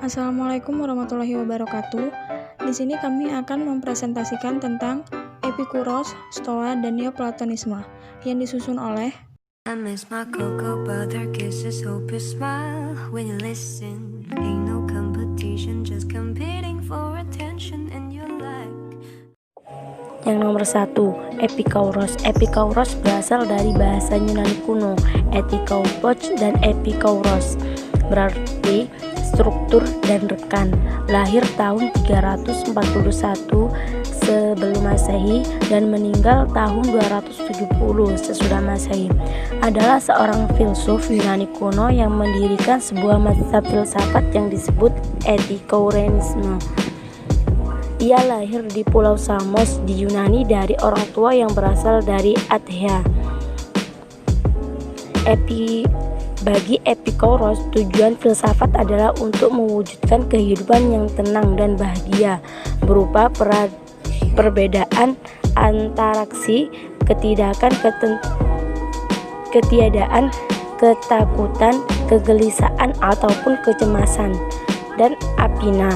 Assalamualaikum warahmatullahi wabarakatuh. Di sini kami akan mempresentasikan tentang Epikuros, Stoa, dan Neoplatonisme yang disusun oleh I miss my cocoa butter kisses, hope you smile when you listen. Ain't no competition, just competing for attention and you like. Yang nomor 1, Epikauros. Epikauros berasal dari bahasa Yunani kuno, Etikaupos dan Epikauros, berarti struktur dan rekan. Lahir tahun 341 sebelum Masehi dan meninggal tahun 270 sesudah Masehi. Adalah seorang filsuf Yunani kuno yang mendirikan sebuah mazhab filsafat yang disebut Epikureanisme. Ia lahir di Pulau Samos di Yunani dari orang tua yang berasal dari Athena. Bagi Epikuros, tujuan filsafat adalah untuk mewujudkan kehidupan yang tenang dan bahagia berupa perbedaan antaraksi, ketiadaan, ketakutan, kegelisahan ataupun kecemasan, dan apina,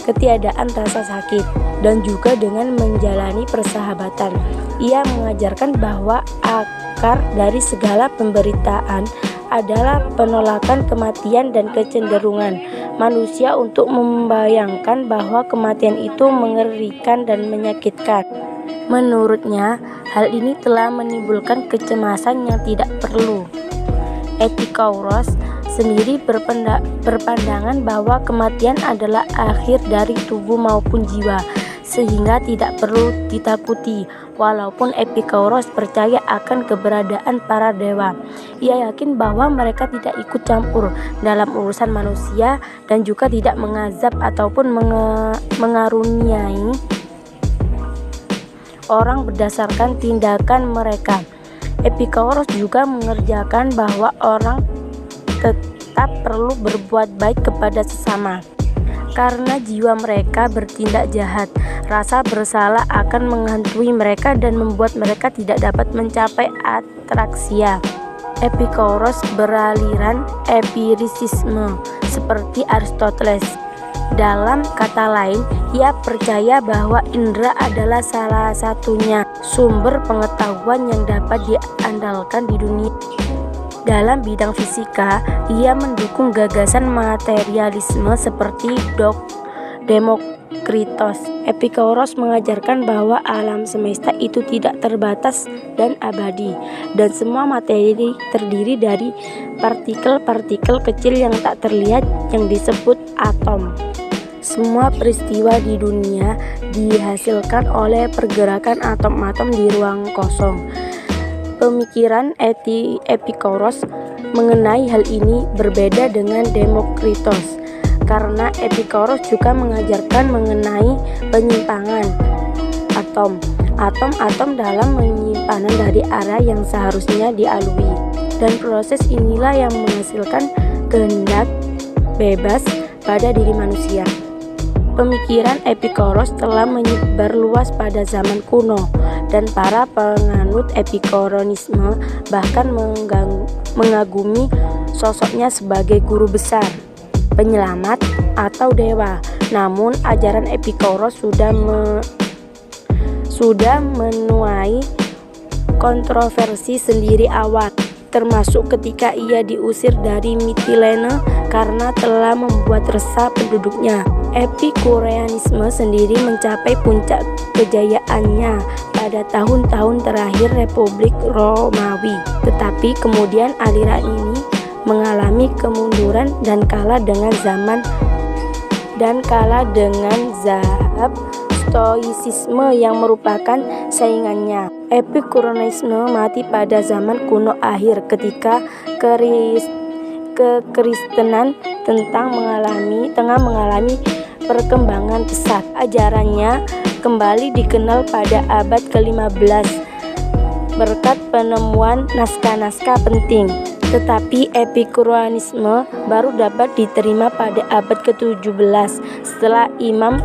ketiadaan rasa sakit, dan juga dengan menjalani persahabatan. Ia mengajarkan bahwa akar dari segala pemberitaan adalah penolakan kematian dan kecenderungan manusia untuk membayangkan bahwa kematian itu mengerikan dan menyakitkan. Menurutnya, hal ini telah menimbulkan kecemasan yang tidak perlu. Epikuros sendiri berpandangan bahwa kematian adalah akhir dari tubuh maupun jiwa, sehingga tidak perlu ditakuti. Walaupun Epikuros percaya akan keberadaan para dewa, ia yakin bahwa mereka tidak ikut campur dalam urusan manusia dan juga tidak mengazab ataupun mengaruniai orang berdasarkan tindakan mereka. Epikuros juga mengerjakan bahwa orang tetap perlu berbuat baik kepada sesama. Karena jiwa mereka bertindak jahat, rasa bersalah akan menghantui mereka dan membuat mereka tidak dapat mencapai atraksia. Epikuros beraliran empirisisme seperti Aristoteles. Dalam kata lain, ia percaya bahwa indera adalah salah satunya sumber pengetahuan yang dapat diandalkan di dunia. Dalam bidang fisika, ia mendukung gagasan materialisme seperti Demokritos. Epikuros mengajarkan bahwa alam semesta itu tidak terbatas dan abadi, dan semua materi terdiri dari partikel-partikel kecil yang tak terlihat yang disebut atom. Semua peristiwa di dunia dihasilkan oleh pergerakan atom-atom di ruang kosong. Pemikiran Epikuros mengenai hal ini berbeda dengan Demokritos, karena Epikuros juga mengajarkan mengenai penyimpangan atom dalam penyimpanan dari arah yang seharusnya dilalui, dan proses inilah yang menghasilkan kehendak bebas pada diri manusia. Pemikiran Epikuros telah menyebar luas pada zaman kuno, dan para penganut Epikureanisme bahkan mengagumi sosoknya sebagai guru besar, penyelamat, atau dewa. Namun ajaran Epikuros sudah menuai kontroversi sendiri awal, termasuk ketika ia diusir dari Mitilene karena telah membuat resah penduduknya. Epikureanisme sendiri mencapai puncak kejayaannya pada tahun-tahun terakhir Republik Romawi, tetapi kemudian aliran ini mengalami kemunduran dan kalah dengan zahab Stoicisme yang merupakan saingannya. Epikureanisme mati pada zaman kuno akhir ketika kekristenan tengah mengalami perkembangan pesat. Ajarannya kembali dikenal pada abad ke-15 berkat penemuan naskah-naskah penting. Tetapi Epikureanisme baru dapat diterima pada abad ke-17 setelah Imam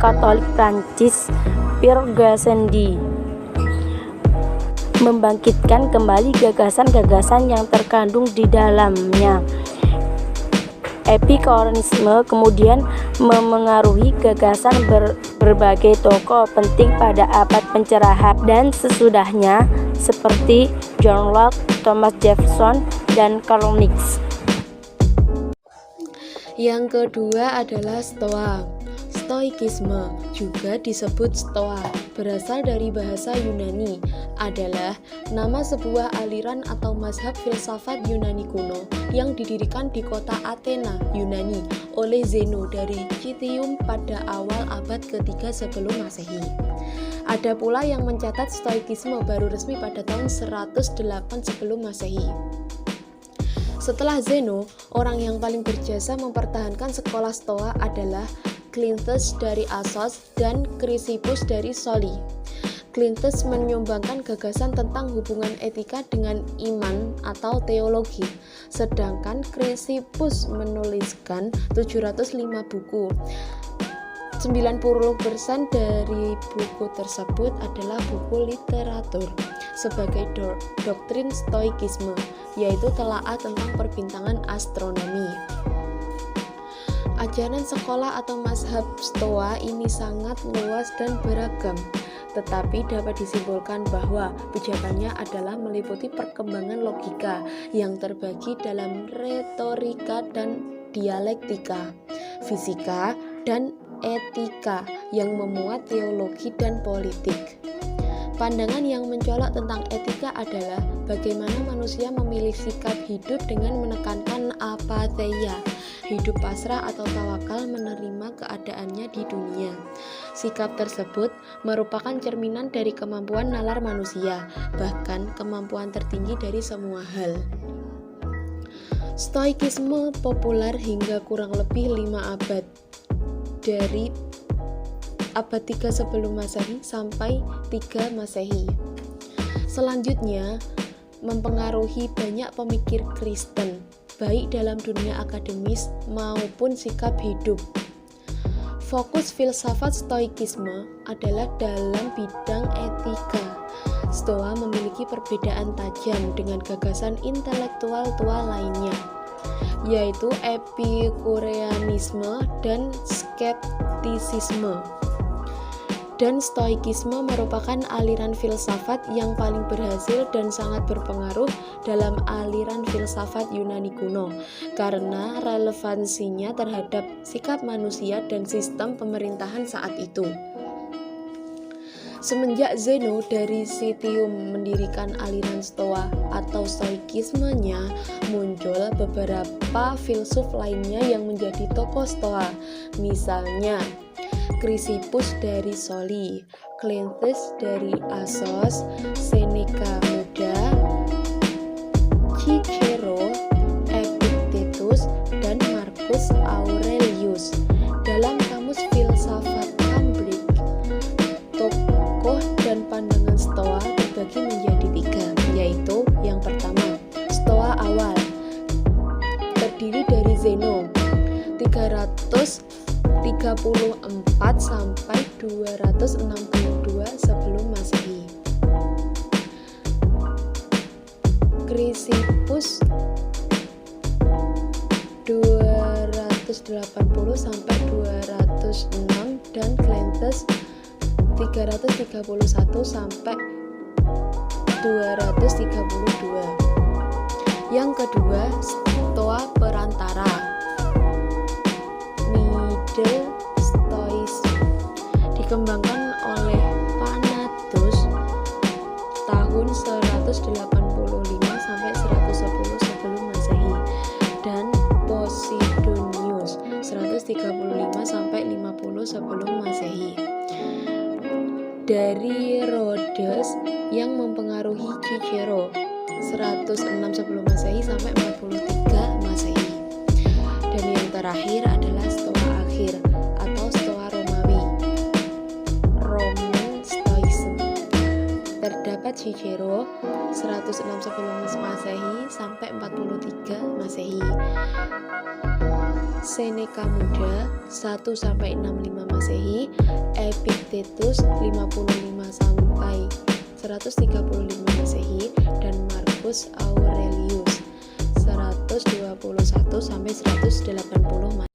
Katolik Prancis Pierre Gassendi membangkitkan kembali gagasan-gagasan yang terkandung di dalamnya. Epikureanisme kemudian memengaruhi gagasan berbagai tokoh penting pada abad pencerahan dan sesudahnya seperti John Locke, Thomas Jefferson, dan Karl Marx. Yang kedua adalah Stoa. Stoikisme, juga disebut Stoa, berasal dari bahasa Yunani, adalah nama sebuah aliran atau mazhab filsafat Yunani kuno yang didirikan di kota Athena, Yunani, oleh Zeno dari Citium pada awal abad ketiga sebelum Masehi. Ada pula yang mencatat Stoikisme baru resmi pada tahun 108 sebelum Masehi. Setelah Zeno, orang yang paling berjasa mempertahankan sekolah Stoa adalah Cleanthes dari Assos dan Chrysippus dari Soli. Cleanthes menyumbangkan gagasan tentang hubungan etika dengan iman atau teologi, sedangkan Chrysippus menuliskan 705 buku. 90% dari buku tersebut adalah buku literatur sebagai doktrin Stoikisme, yaitu telaah tentang perbintangan astronomi. Ajaran sekolah atau mazhab Stoa ini sangat luas dan beragam, tetapi dapat disimpulkan bahwa pijakannya adalah meliputi perkembangan logika yang terbagi dalam retorika dan dialektika, fisika, dan etika yang memuat teologi dan politik. Pandangan yang mencolok tentang etika adalah bagaimana manusia memilih sikap hidup dengan menekankan apatheia, hidup pasrah atau tawakal menerima keadaannya di dunia. Sikap tersebut merupakan cerminan dari kemampuan nalar manusia, bahkan kemampuan tertinggi dari semua hal. Stoikisme populer hingga kurang lebih 5 abad, dari abad 3 sebelum Masehi sampai 3 Masehi. Selanjutnya, mempengaruhi banyak pemikir Kristen, baik dalam dunia akademis maupun sikap hidup. Fokus filsafat Stoikisme adalah dalam bidang etika. Stoa memiliki perbedaan tajam dengan gagasan intelektual tua lainnya, yaitu Epikureanisme dan skeptisisme. Dan Stoikisme merupakan aliran filsafat yang paling berhasil dan sangat berpengaruh dalam aliran filsafat Yunani kuno karena relevansinya terhadap sikap manusia dan sistem pemerintahan saat itu. Semenjak Zeno dari Citium mendirikan aliran Stoa atau Stoikismenya, muncul beberapa filsuf lainnya yang menjadi tokoh Stoa, misalnya Chrysippus dari Soli, Cleanthes dari Assos, Seneca Muda, Cicero, Epictetus, dan Marcus Aurelius. Dalam kamus filsafat Cambridge, tokoh dan pandangan Stoa terbagi menjadi 3, yaitu yang pertama, Stoa awal, terdiri dari Zeno 334 sampai 262 sebelum Masehi. Chrysippus 280 sampai 206 dan Cleanthes 331 sampai 232. Yang kedua, Stoa perantara, Middle Stoicism, dikembangkan oleh Panatus tahun 185 sampai 110 sebelum Masehi dan Posidonius 135 sampai 50 sebelum Masehi. Dari Rhodes yang mempengaruhi Cicero 106 sebelum Masehi sampai 43 Masehi. Dan yang terakhir adalah Stoa akhir atau Stoa Romawi, Roman Stoicism. Terdapat Cicero 106 sebelum Masehi sampai 43 Masehi. Seneca Muda 1 sampai 65 Masehi, Epictetus 55 sampai 135 Masehi, dan Marcus Aurelius 100 sampai 180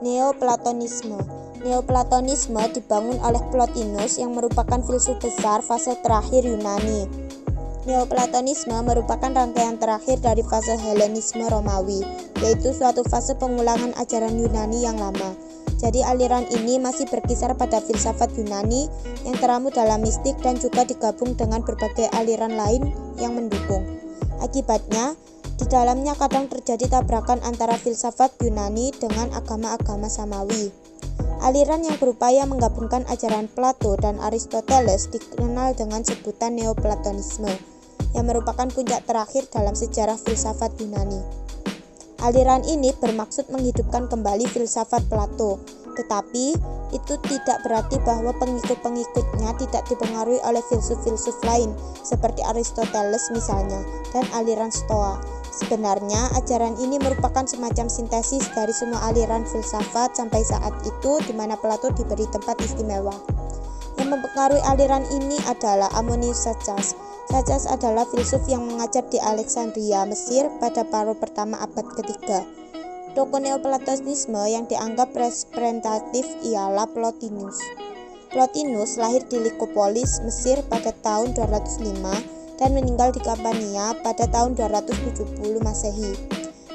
Neoplatonisme. Neoplatonisme dibangun oleh Plotinus yang merupakan filsuf besar fase terakhir Yunani. Neoplatonisme merupakan rangkaian terakhir dari fase Helenisme Romawi, yaitu suatu fase pengulangan ajaran Yunani yang lama. Jadi aliran ini masih berkisar pada filsafat Yunani yang teramu dalam mistik dan juga digabung dengan berbagai aliran lain yang mendukung. Akibatnya, di dalamnya kadang terjadi tabrakan antara filsafat Yunani dengan agama-agama samawi. Aliran yang berupaya menggabungkan ajaran Plato dan Aristoteles dikenal dengan sebutan Neoplatonisme, yang merupakan puncak terakhir dalam sejarah filsafat Yunani. Aliran ini bermaksud menghidupkan kembali filsafat Plato, tetapi itu tidak berarti bahwa pengikut-pengikutnya tidak dipengaruhi oleh filsuf-filsuf lain, seperti Aristoteles misalnya, dan aliran Stoa. Sebenarnya, ajaran ini merupakan semacam sintesis dari semua aliran filsafat sampai saat itu di mana Plato diberi tempat istimewa. Yang mempengaruhi aliran ini adalah Ammonius Saccas. Saccas adalah filsuf yang mengajar di Alexandria, Mesir pada paruh pertama abad ketiga. Tokoh Neoplatonisme yang dianggap representatif ialah Plotinus. Plotinus lahir di Lycopolis, Mesir pada tahun 205 dan meninggal di Campania pada tahun 270 Masehi.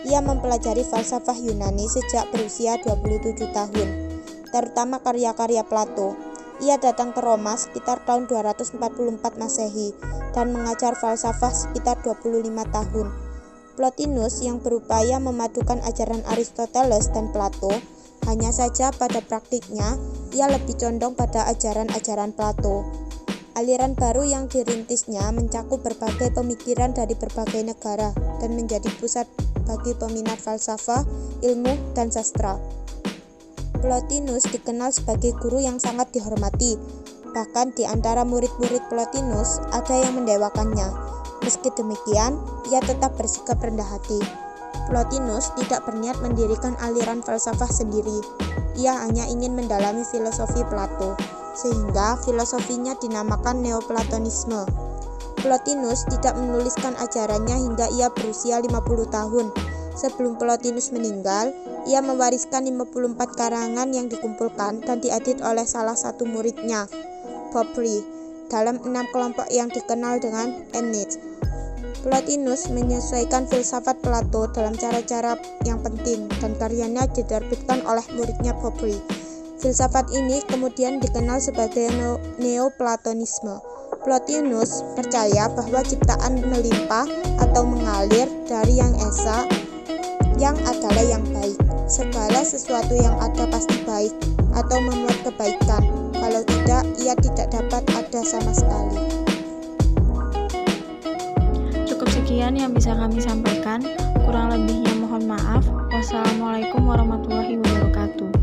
Ia mempelajari falsafah Yunani sejak berusia 27 tahun, terutama karya-karya Plato. Ia datang ke Roma sekitar tahun 244 Masehi dan mengajar falsafah sekitar 25 tahun. Plotinus yang berupaya memadukan ajaran Aristoteles dan Plato, hanya saja pada praktiknya ia lebih condong pada ajaran-ajaran Plato. Aliran baru yang dirintisnya mencakup berbagai pemikiran dari berbagai negara dan menjadi pusat bagi peminat falsafah, ilmu, dan sastra. Plotinus dikenal sebagai guru yang sangat dihormati. Bahkan di antara murid-murid Plotinus ada yang mendewakannya. Meski demikian, ia tetap bersikap rendah hati. Plotinus tidak berniat mendirikan aliran falsafah sendiri. Ia hanya ingin mendalami filosofi Plato, sehingga filosofinya dinamakan Neoplatonisme. Plotinus tidak menuliskan ajarannya hingga ia berusia 50 tahun. Sebelum Plotinus meninggal, ia mewariskan 54 karangan yang dikumpulkan dan diedit oleh salah satu muridnya, Porphyry, dalam 6 kelompok yang dikenal dengan Ennead. Plotinus menyesuaikan filsafat Plato dalam cara-cara yang penting dan karyanya diterbitkan oleh muridnya Porphyry. Filsafat ini kemudian dikenal sebagai Neoplatonisme. Plotinus percaya bahwa ciptaan melimpah atau mengalir dari Yang Esa yang adalah yang baik. Segala sesuatu yang ada pasti baik atau memuat kebaikan. Kalau tidak, ia tidak dapat ada sama sekali. Cukup sekian yang bisa kami sampaikan. Kurang lebihnya mohon maaf. Wassalamualaikum warahmatullahi wabarakatuh.